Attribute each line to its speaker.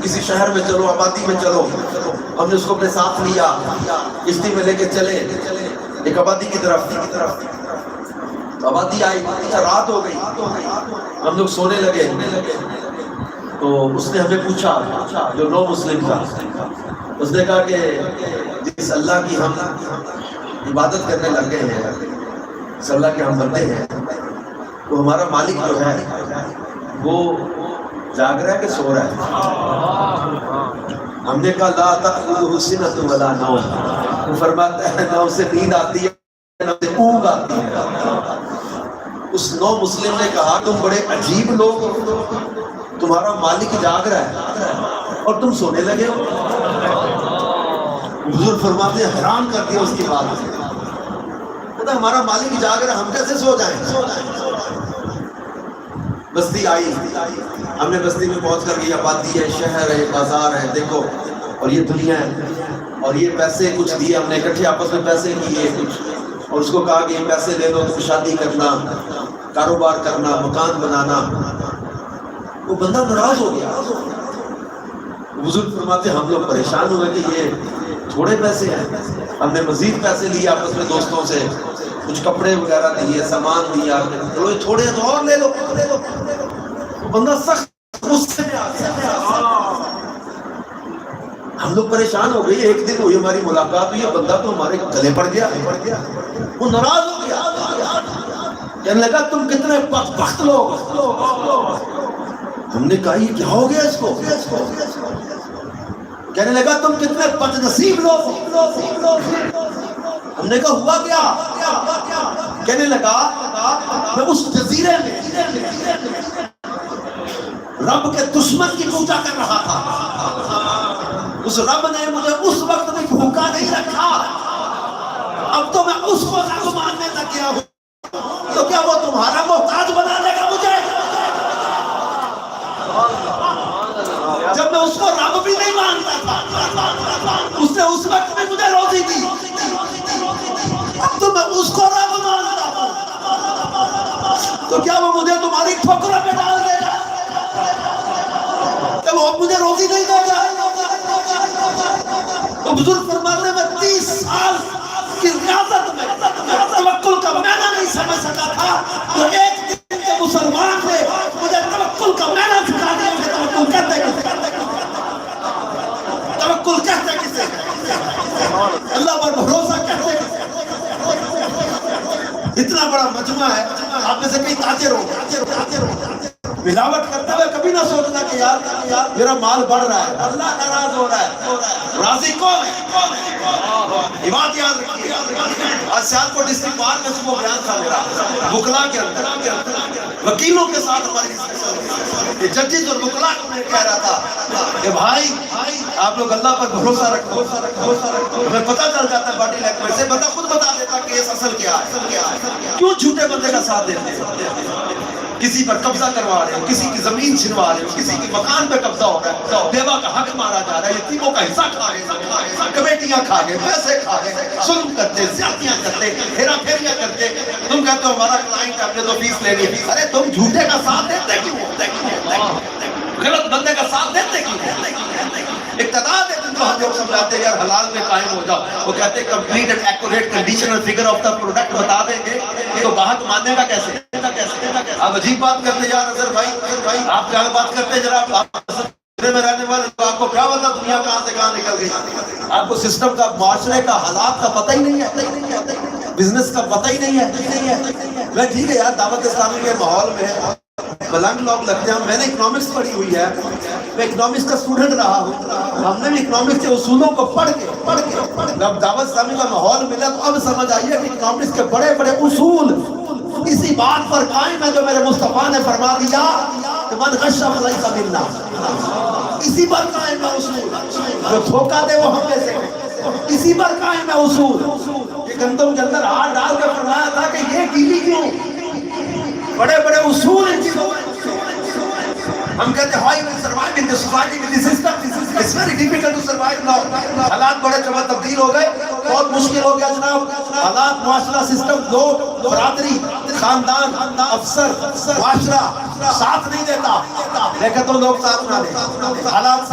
Speaker 1: کسی شہر میں چلو، آبادی میں چلو، ہم نے اس کو اپنے ساتھ لیا، کشتی میں لے کے چلے ایک آبادی کی طرف، آبادی آئی، رات ہو گئی، ہم لوگ سونے لگے، تو اس نے ہمیں پوچھا، جو نو مسلم تھا، اس نے کہا کہ جس اللہ کی ہم عبادت کرنے لگے ہیں، جس اللہ کے ہم بندے ہیں، وہ ہمارا مالک جو ہے وہ جاگ رہا ہے کہ سو رہا ہے؟ ہم نے کہا لا تأخذہ سنۃ ولا نوم، وہ فرماتا ہے نہ اسے نیند آتی ہے نہ اسے اونگ آتی ہے۔ اس نو مسلم نے کہا تم بڑے عجیب لوگ ہو، تمہارا مالک جاگ رہا ہے اور تم سونے لگے ہو۔ حضور فرماتے ہیں حیران کر دیا اس کی بات سے، کہتا ہمارا مالک جاگ رہا ہے، ہم کیسے سو جائیں؟ بستی آئی، ہم نے بستی میں پہنچ کر یہ آبادی ہے، شہر ہے، بازار ہے، دیکھو، اور یہ دنیا ہے، اور یہ پیسے کچھ دیے ہم نے اکٹھے، آپس میں پیسے کیے کچھ، اور اس کو کہا کہ یہ پیسے لے لو، تم شادی کرنا، کاروبار کرنا، مکان بنانا۔ وہ بندہ ناراض ہو گیا۔ حضور فرماتے ہم لوگ پریشان ہوئے کہ یہ تھوڑے پیسے ہیں، ہم نے مزید پیسے لیے آپس میں دوستوں سے، کچھ کپڑے وغیرہ دیے، سامان دیا، چلو یہ تھوڑے ہیں تو اور لے لو۔ وہ بندہ سخت غصے میں آ گیا۔ ہم لوگ پریشان ہو گئے، ایک دن ہوئی ہماری ملاقات ہوئی، بندہ تو ہمارے گلے پڑ گیا، وہ ناراض ہو گیا، کہنے لگا تم کتنے بدبخت لوگ۔ ہم نے کہا یہ کیا ہو گیا اس کو؟ کہنے لگا تم کتنے بد نصیب لوگ۔ ہم نے کہا ہوا کیا؟ کہنے لگا میں اس جزیرے میں رب کے دشمن کی پوجا کر رہا تھا، اس رب نے مجھے اس وقت میں بھوکا نہیں رکھا، اب تو میں اس کو رب ماننے لگ گیا ہوں، تو کیا وہ تمہارا محتاج بنا دے گا مجھے؟ جب میں اس کو رب بھی نہیں مانتا تھا، اس نے اس وقت میں مجھے روزی دی، اب تو میں اس کو رب مانتا ہوں، تو کیا وہ مجھے تمہاری ٹھوکروں پہ ڈال دے گا؟ کہ وہ مجھے روزی نہیں دے گا؟ تو بزرگ فرماتے میں 30 سال کی ریاضت میں توکل کا معنی نہیں سمجھ سکا تھا، تو ایک دن کے مسلمان نے مجھے توکل کا معنی سکھا دیا کہ توکل کہتے کسے، توکل کہتے کسے، اللہ پر بھروسہ کہتے کسے۔ اتنا بڑا مجمع ہے، آپ میں سے کئی تاجر ہو، ملاوٹ کرتے ہوئے کبھی نہ سوچنا کہ یار میرا مال بڑھ رہا ہے، اللہ ناراض ہو رہا ہے، راضی کون ہے؟ یہ بات یاد رکھیے۔ آج سیالکوٹ ڈسٹرکٹ بار میں صبح بیان تھا میرا، وکلا کے اندر وکیلوں کے ساتھ ہماری ججز اور وکلا کو میں کہہ رہا تھا کہ بھائی آپ لوگ اللہ پر بھروسہ رکھو، ہمیں پتہ چل جاتا ہے باڈی لینگویج سے، بندہ خود بتا دیتا کہ یہ اصل کیا ہے، کیوں جھوٹے بندے کا ساتھ دیتے ہیں؟ کسی پر قبضہ کروا رہے ہو، کسی کی زمین چھنوا رہے ہو، کسی کی مکان پہ قبضہ ہو رہا ہے، بیوہ کا حق مارا جا رہا ہے، یتیموں کا حصہ کھا گئے، کمیٹیاں کھا گئے، پیسے کھا گئے، ظلم کرتے، زیادتیاں کرتے، ہیرا پھیریاں کرتے، تم کہتے ہو ہمارا کلائنٹ آپ نے تو فیس لے لی، ارے تم جھوٹے کا ساتھ دیتے کیوں؟ غلط بندے کا ساتھ دیتے کیوں؟ اقتدار ہے جن کو ہم لوگ سمجھاتے ہیں یار حلال میں قائم ہو جاؤ، وہ کہتے ہیں کمپلیٹ اینڈ ایکوریٹ کنڈیشن اور فگر آف دا پروڈکٹ بتا دیں گے تو گاہک ماننے کا کیسے؟ آپ عجیب بات کرتے یار نظر بھائی، آپ کیا بات کرتے جناب، آپ میں رہنے والے تو آپ کو کیا پتا دنیا کہاں سے کہاں نکل گئی؟ آپ کو سسٹم کا، معاشرے کا، حالات کا پتہ ہی نہیں ہے، بزنس کا پتہ ہی نہیں ہے۔ میں ٹھیک ہے یار دعوت اسلامی کے ماحول میں ملنگ لوگ لگتے ہیں، میں نے اکنامکس پڑھی ہوئی ہے، میں اکنامکس کا اسٹوڈنٹ رہا ہوں، ہم نے بھی اکنامکس کے اصولوں کو پڑھ کے جب دعوت اسلامی کا ماحول ملا تو اب سمجھ آئی ہے کہ اکنامکس کے بڑے بڑے اصول اسی بات پر قائم ہے جو میرے مصطفیٰ نے فرما دیا کہ من غش فلیس منا، اسی پر قائم ہے اصول، جو دھوکہ دے وہ ہم میں سے، اسی پر قائم ہے اصول۔ یہ گندم کے اندر ہاتھ ڈال کے فرمایا تھا کہ یہ گیلی کیوں، بڑے بڑے اصول ان چیزوں میں۔ ہم کہتے ہیں how you will survive in this society with this system, it's very difficult to survive now، حالات بڑے چمت تبدیل ہو گئے، بہت مشکل ہو گیا جناب، حالات، معاشرہ، سسٹم، لوگ، برادری، خاندان، افسر، معاشرہ ساتھ نہیں دیتا، دیکھے تو لوگ ساتھ نہ دیں، حالات